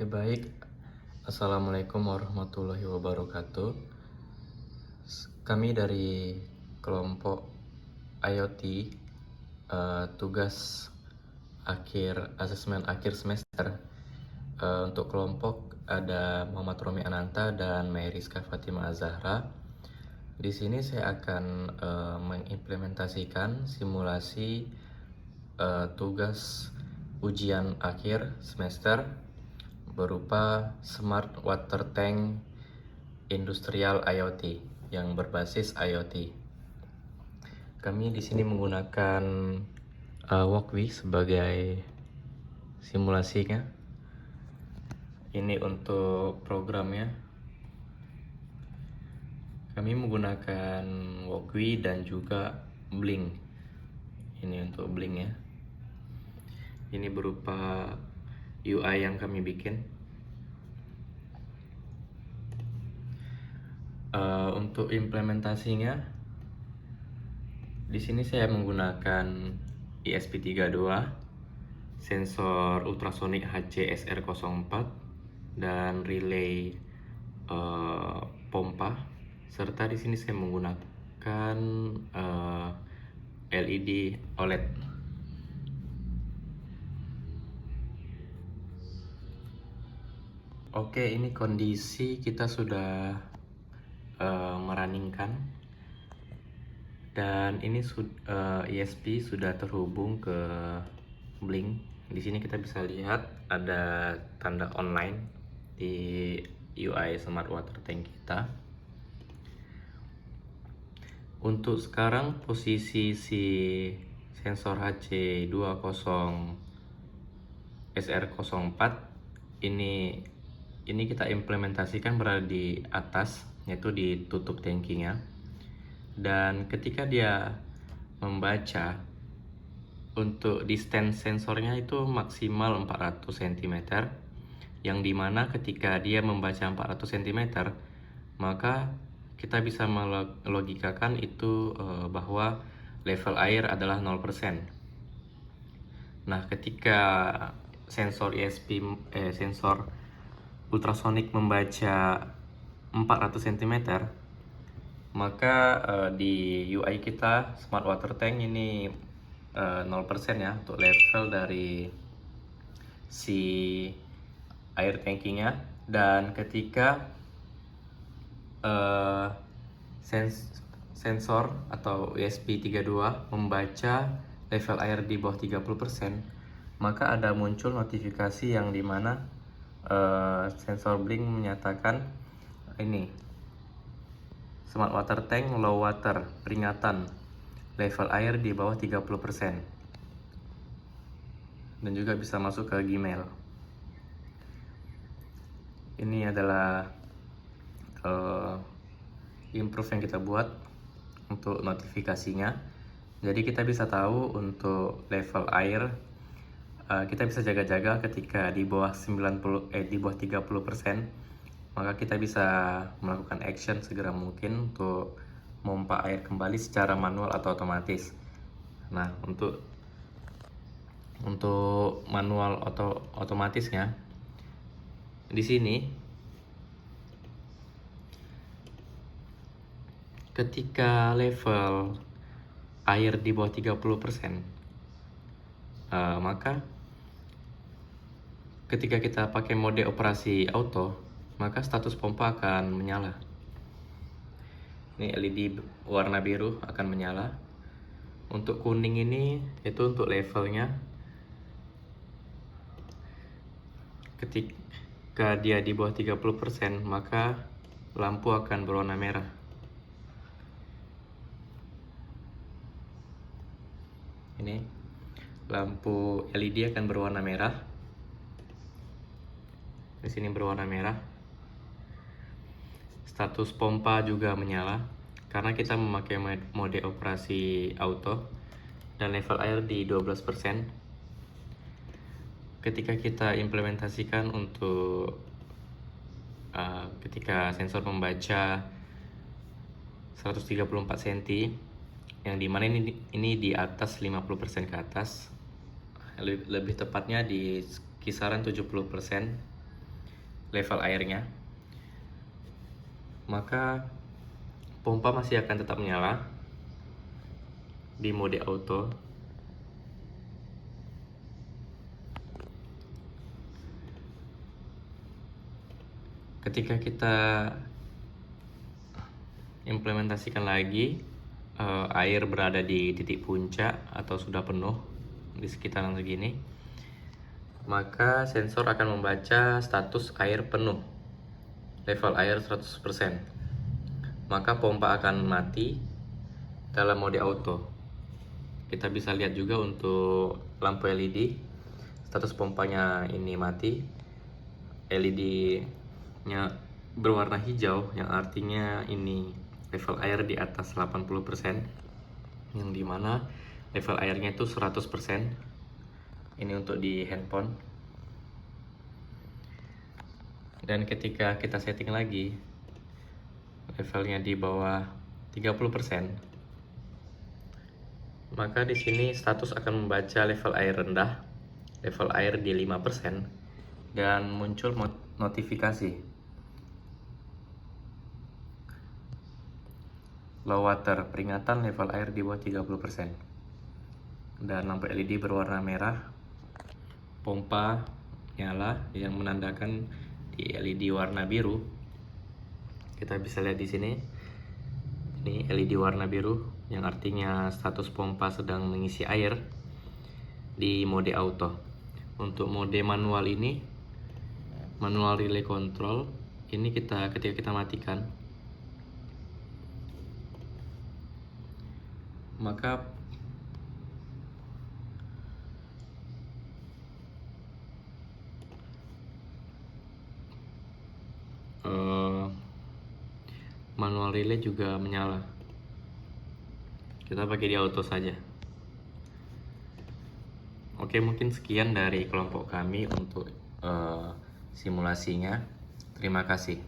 Oke, baik. Assalamualaikum warahmatullahi wabarakatuh. Kami dari kelompok IoT, tugas asesmen akhir semester. Untuk kelompok ada Muhammad Romi Ananta dan Mayriska Fatima Azahra. Di sini saya akan mengimplementasikan simulasi tugas ujian akhir semester berupa Smart Water Tank Industrial IoT yang berbasis IoT. Kami di sini menggunakan Walkwi sebagai simulasinya. Ini untuk programnya. Kami menggunakan Walkwi dan juga Blink. Ini untuk Blink ya. Ini berupa UI yang kami bikin. Untuk implementasinya, di sini saya menggunakan ESP32, sensor ultrasonik HCSR04, dan relay pompa, serta di sini saya menggunakan LED OLED. Oke, ini kondisi kita sudah merunningkan, dan ini ESP sudah terhubung ke Blink. Di sini kita bisa lihat ada tanda online di UI Smart Water Tank kita. Untuk sekarang posisi si sensor HC20 SR04 ini kita implementasikan berada di atas, yaitu di tutup tankinya. Dan ketika dia membaca, untuk distance sensornya itu maksimal 400 cm, yang dimana ketika dia membaca 400 cm, maka kita bisa melogikakan itu bahwa level air adalah 0%. Nah, ketika sensor sensor ultrasonik membaca 400 cm, maka di UI kita Smart Water Tank ini 0% ya untuk level dari si air tankinya. Dan ketika sensor atau ESP32 membaca level air di bawah 30%, maka ada muncul notifikasi yang dimana sensor Blink menyatakan ini Smart Water Tank low water, peringatan level air di bawah 30%, dan juga bisa masuk ke Gmail. Ini adalah improve yang kita buat untuk notifikasinya. Jadi kita bisa tahu untuk level air, kita bisa jaga-jaga ketika di bawah 30%, maka kita bisa melakukan action segera mungkin untuk memompa air kembali secara manual atau otomatis. Nah, untuk manual atau otomatisnya, di sini ketika level air di bawah 30%, maka ketika kita pakai mode operasi auto, maka status pompa akan menyala. Ini LED warna biru akan menyala. Untuk kuning ini itu untuk levelnya. Ketika dia di bawah 30%, maka lampu akan berwarna merah. Ini lampu LED akan berwarna merah. Di sini berwarna merah. Status pompa juga menyala karena kita memakai mode operasi auto, dan level air di 12%. Ketika kita implementasikan untuk ketika sensor membaca 134 cm, yang dimana ini di atas 50% ke atas, lebih tepatnya di kisaran 70%. level airnya, maka pompa masih akan tetap menyala di mode auto. Ketika kita implementasikan lagi, air berada di titik puncak atau sudah penuh di sekitaran segini, maka sensor akan membaca status air penuh, level air 100%. Maka pompa akan mati dalam mode auto. Kita bisa lihat juga untuk lampu LED, status pompanya ini mati. LED-nya berwarna hijau, yang artinya ini level air di atas 80%, yang dimana level airnya itu 100%. Ini untuk di handphone. Dan ketika kita setting lagi levelnya di bawah 30%, maka di sini status akan membaca level air rendah, level air di 5%, dan muncul notifikasi low water, peringatan level air di bawah 30%. Dan lampu LED berwarna merah, pompa nyala yang menandakan di LED warna biru. Kita bisa lihat di sini, ini LED warna biru yang artinya status pompa sedang mengisi air di mode auto. Untuk mode manual ini, manual relay control, ini ketika kita matikan, maka manual relay juga menyala. Kita pakai di auto saja. Oke, mungkin sekian dari kelompok kami untuk simulasinya. Terima kasih.